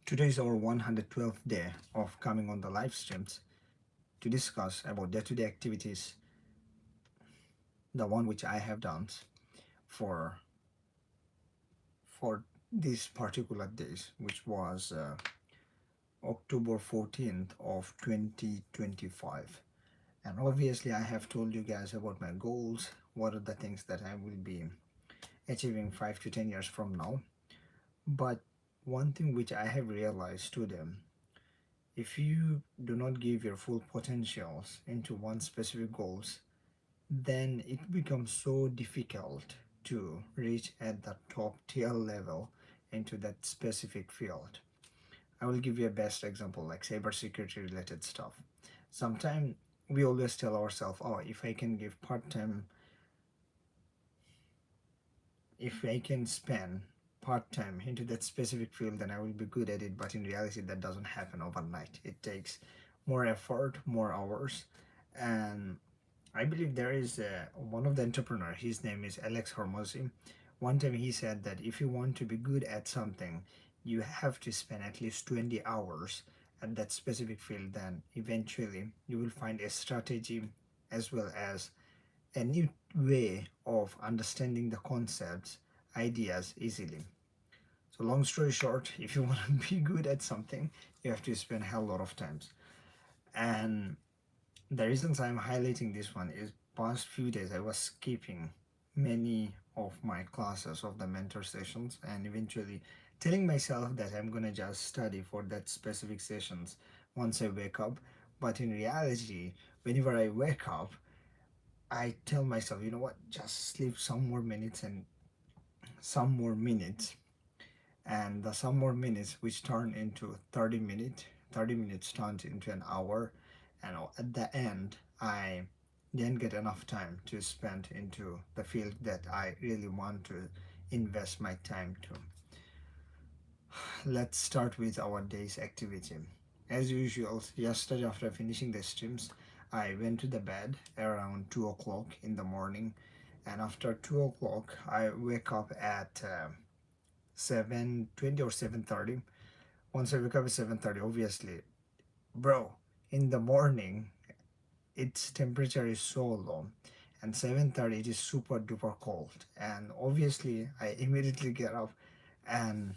Today is our 112th day of coming on the live streams to discuss about day-to-day activities, the one which I have done for for these particular days, which was October 14th of 2025. And obviously, I have told you guys about my goals. What are the things that I will be achieving 5 to 10 years from now? But one thing which I have realized today, if you do not give your full potentials into one specific goals, then it becomes so difficult to reach at the top tier level into that specific field. I will give you a best example like cybersecurity related stuff. Sometimes we always tell ourselves, oh, if I can spend part time into that specific field, then I will be good at it. But in reality, that doesn't happen overnight. It takes more effort, more hours, and I believe there is one of the entrepreneur. His name is Alex Hormozy. One time he said that if you want to be good at something, you have to spend at least 20 hours at that specific field. Then eventually you will find a strategy as well as a new way of understanding the concepts, ideas easily. So long story short, if you want to be good at something, you have to spend a hell lot of times. And the reasons I'm highlighting this one is past few days I was skipping many of my classes of the mentor sessions and eventually telling myself that I'm gonna just study for that specific sessions once I wake up. But in reality, whenever I wake up, I tell myself, you know what, just sleep some more minutes and some more minutes, and the some more minutes which turn into 30 minutes turned into an hour, and at the end I didn't get enough time to spend into the field that I really want to invest my time to. Let's start with our day's activity. As usual, yesterday after finishing the streams, I went to the bed around 2 o'clock in the morning, and after 2 o'clock I wake up at 7:20 or 7:30. Once I wake up at 7:30, obviously, bro, in the morning its temperature is so low, and 7:30 it is super duper cold, and obviously I immediately get up and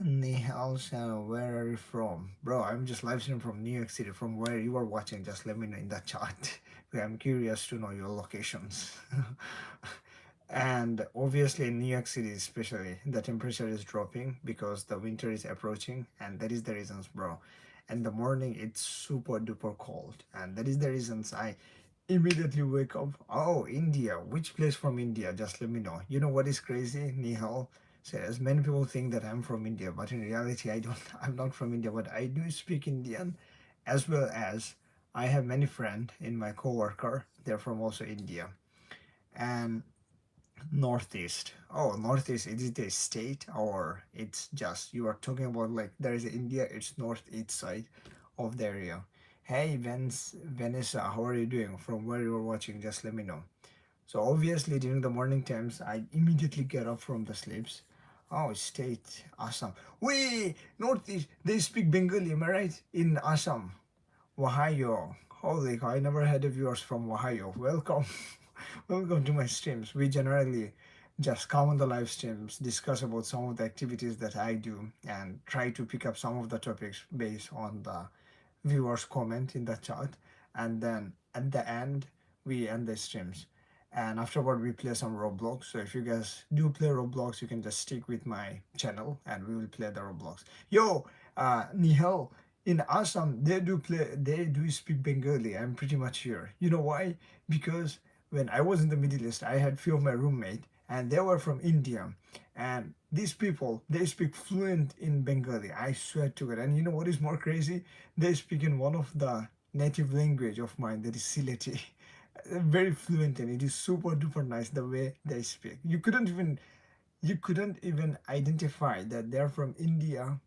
Nihal Shano, where are you from? Bro, I'm just live streaming from New York City. From where you are watching, just let me know in the chat. I'm curious to know your locations. And obviously in New York City especially, the temperature is dropping because the winter is approaching, and that is the reasons, bro. In the morning it's super duper cold, and that is the reasons I immediately wake up. Oh, India, which place from India? Just let me know. You know what is crazy? Nihal says many people think that I'm from India, but in reality I don't. I'm not from India, but I do speak Indian, as well as I have many friends in my coworker. They're from also India. And Northeast. Oh, Northeast. Is it a state or it's just you are talking about like there is India? It's northeast side of the area. Hey, Vanessa, how are you doing? From where you are watching, just let me know. So obviously during the morning times, I immediately get up from the sleeps. Oh, state Assam. Wait, Northeast. They speak Bengali. Am I right? In Assam, Ohio. Holy cow! I never had a viewers from Ohio. Welcome. Welcome to my streams. We generally just come on the live streams, discuss about some of the activities that I do, and try to pick up some of the topics based on the viewers' comment in the chat. And then at the end, we end the streams. And afterward, we play some Roblox. So if you guys do play Roblox, you can just stick with my channel, and we will play the Roblox. Yo, Nihal, in Assam, they do speak Bengali. I'm pretty much sure. You know why? Because when I was in the Middle East, I had few of my roommate, and they were from India, and these people they speak fluent in Bengali. I swear to God. And you know what is more crazy? They speak in one of the native language of mine, that is Sileti. Very fluent, and it is super duper nice the way they speak. You couldn't even identify that they're from India.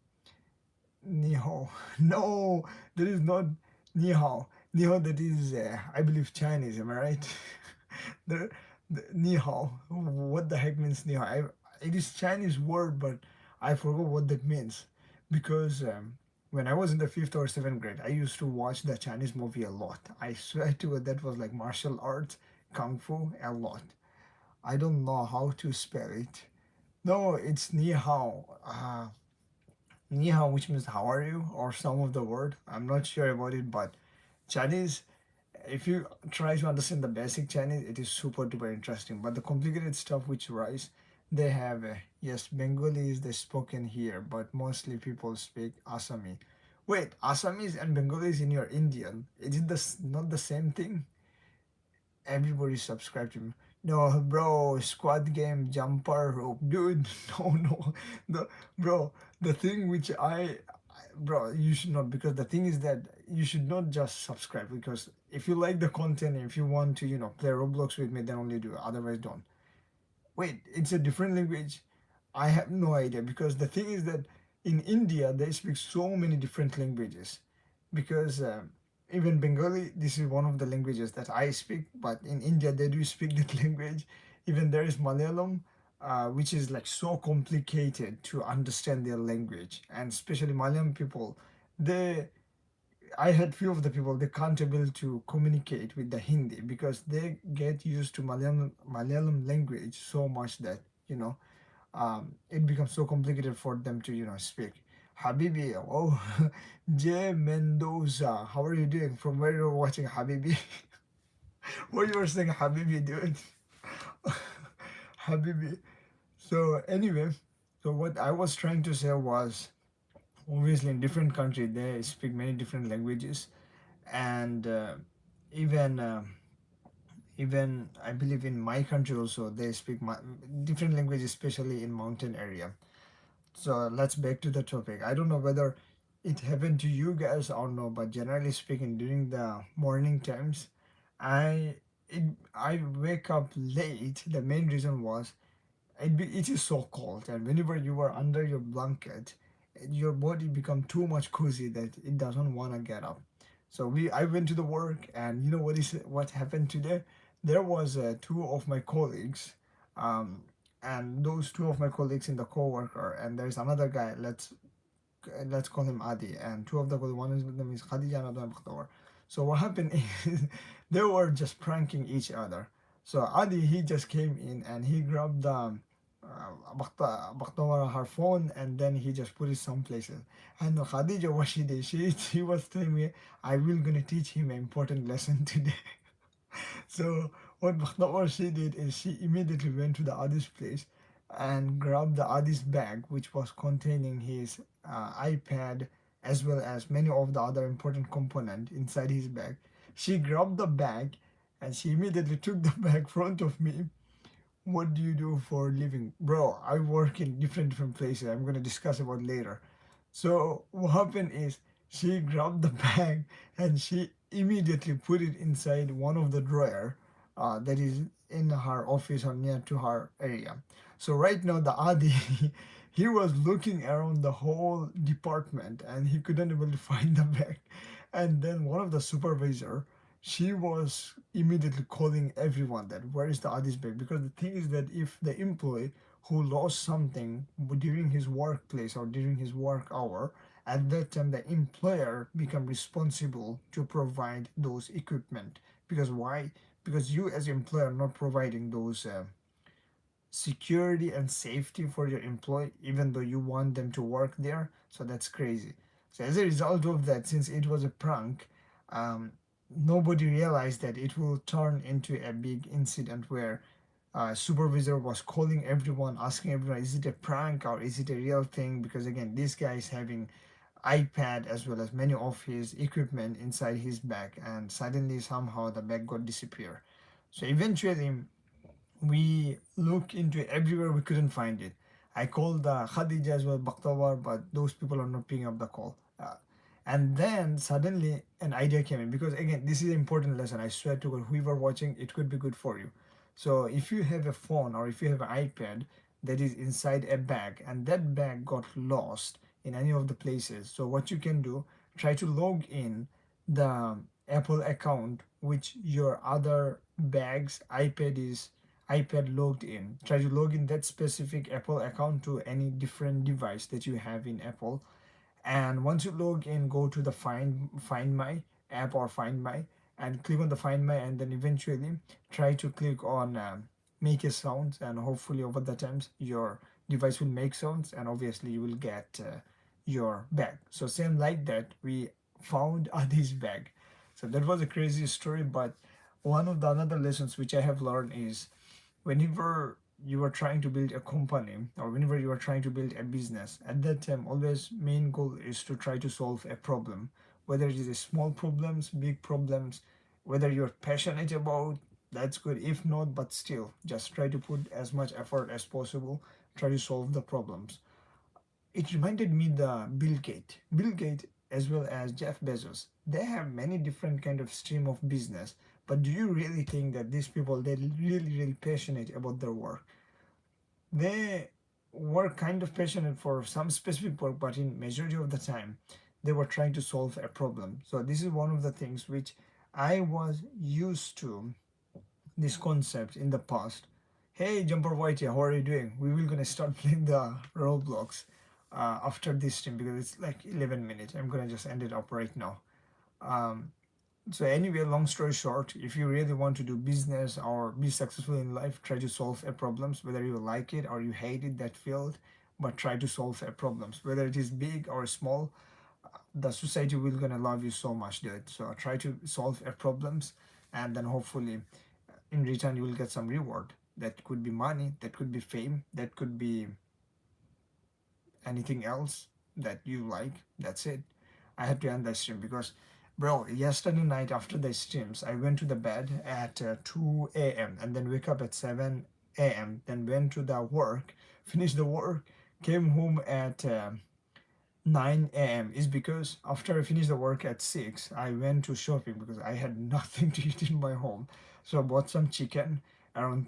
Ni hao. No, that is not ni hao. Ni hao, that is, I believe, Chinese. Am I right? the, the ni hao. What the heck means ni hao? It is Chinese word, but I forgot what that means. because when I was in the fifth or seventh grade, I used to watch the Chinese movie a lot. I swear to it, that was like martial arts, kung fu, a lot. I don't know how to spell it. No, it's ni hao. Ni hao, which means how are you, or some of the word. I'm not sure about it, but Chinese, if you try to understand the basic Chinese, it is super duper interesting. But the complicated stuff which rise, they have yes, Bengali is the spoken here, but mostly people speak Assami. Wait, Assamese and Bengali is in your Indian. Is it not the same thing? Everybody subscribe to me. No, bro, squad game, jumper rope, dude. No, no, the bro. The thing which bro, you should not, because the thing is that you should not just subscribe, because if you like the content, if you want to, play Roblox with me, then only do it. Otherwise, don't. Wait, it's a different language. I have no idea, because the thing is that in India they speak so many different languages. Because even Bengali, this is one of the languages that I speak, but in India they do speak that language. Even there is Malayalam, which is like so complicated to understand their language, and especially Malayalam people, they I had few of the people they can't able to communicate with the Hindi, because they get used to Malayalam language so much that you know it becomes so complicated for them to speak. Habibi, oh, J Mendoza, how are you doing? From where you're watching, Habibi? What you were saying, Habibi, dude? Habibi. So anyway, so what I was trying to say was, obviously in different country they speak many different languages, and even even I believe in my country also they speak different languages, especially in mountain area. So let's back to the topic. I don't know whether it happened to you guys or no, but generally speaking, during the morning times, I it, I wake up late. The main reason was it is so cold, and whenever you are under your blanket, your body become too much cozy that it doesn't want to get up. So I went to the work, and you know what happened today? There was two of my colleagues, um, and those two of my colleagues in the co-worker, and there's another guy. Let's call him Adi, and two of the one of them is Khadija, another one Mukhtar. So what happened is they were just pranking each other. So Adi, he just came in and he grabbed her phone, and then he just put it some places. And Khadija, what she did, she was telling me, I will gonna teach him an important lesson today. So what Bakhtawa she did is she immediately went to the Adi's place and grabbed the Adi's bag, which was containing his iPad as well as many of the other important component inside his bag. She grabbed the bag and she immediately took the bag front of me. What do you do for a living? Bro, I work in different places. I'm gonna discuss about later. So what happened is she grabbed the bag and she immediately put it inside one of the drawer that is in her office or near to her area. So right now the Adi he was looking around the whole department and he couldn't able to find the bag. And then one of the supervisor, she was immediately calling everyone that where is the Adi's bag, because the thing is that if the employee who lost something during his workplace or during his work hour, at that time the employer become responsible to provide those equipment. Because why? Because you as employer not providing those security and safety for your employee, even though you want them to work there. So that's crazy. So as a result of that, since it was a prank, nobody realized that it will turn into a big incident where supervisor was calling everyone, asking everyone, is it a prank or is it a real thing? Because again, this guy is having iPad as well as many of his equipment inside his bag, and suddenly somehow the bag got disappear. So eventually we look into everywhere, we couldn't find it. I called Khadija as well, Bakhtawar, but those people are not picking up the call. And then suddenly an idea came in, because again, this is an important lesson. I swear to God, whoever watching, it could be good for you. So if you have a phone or if you have an iPad that is inside a bag and that bag got lost in any of the places, so what you can do, try to log in the Apple account which your other bags iPad logged in. Try to log in that specific Apple account to any different device that you have in Apple, And once you log in, go to the find my app or find my, and click on the find my, and then eventually try to click on make a sound, and hopefully over the times your device will make sounds, and obviously you will get your bag. So same like that, we found Adi's bag. So that was a crazy story, but one of the another lessons which I have learned is whenever you are trying to build a company, or whenever you are trying to build a business, at that time always main goal is to try to solve a problem, whether it is a small problems, big problems, whether you're passionate about, that's good. If not, but still just try to put as much effort as possible, try to solve the problems. It reminded me the Bill Gates as well as Jeff Bezos. They have many different kind of stream of business. But do you really think that these people they're really passionate about their work? They were kind of passionate for some specific work, but in majority of the time, they were trying to solve a problem. So this is one of the things which I was used to this concept in the past. Hey, Jumper Whitey, how are you doing? We will gonna start playing the Roblox after this stream because it's like 11 minutes. I'm gonna just end it up right now. Um, so anyway, long story short, if you really want to do business or be successful in life, try to solve a problems, whether you like it or you hate it that field, but try to solve a problems, whether it is big or small. The society will gonna love you so much, dude. So try to solve a problems, and then hopefully in return you will get some reward. That could be money, that could be fame, that could be anything else that you like. That's it. I had to end the stream because, bro, yesterday night after the streams I went to the bed at 2 a.m. and then wake up at 7 a.m. then went to the work, finished the work, came home at 9 a.m. is because after I finished the work at 6, I went to shopping because I had nothing to eat in my home. So I bought some chicken, around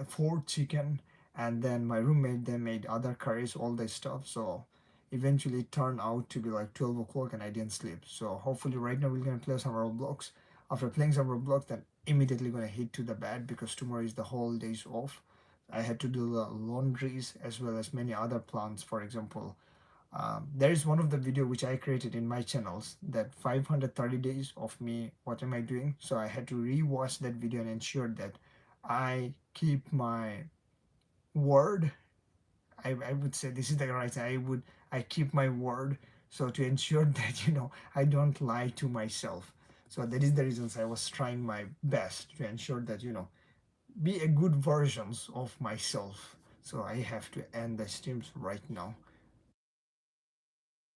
4 chicken, and then my roommate they made other curries, all that stuff. So eventually it turned out to be like 12 o'clock and I didn't sleep. So hopefully right now we're gonna play some Roblox. After playing some Roblox, then immediately gonna head to the bed because tomorrow is the whole days off. I had to do the laundries as well as many other plans, for example, there is one of the video which I created in my channels that 530 days of me what am I doing, so I had to rewatch that video and ensure that I keep my word. I would say this is the right thing. I keep my word, so to ensure that I don't lie to myself. So that is the reasons I was trying my best to ensure that be a good versions of myself. So I have to end the streams right now.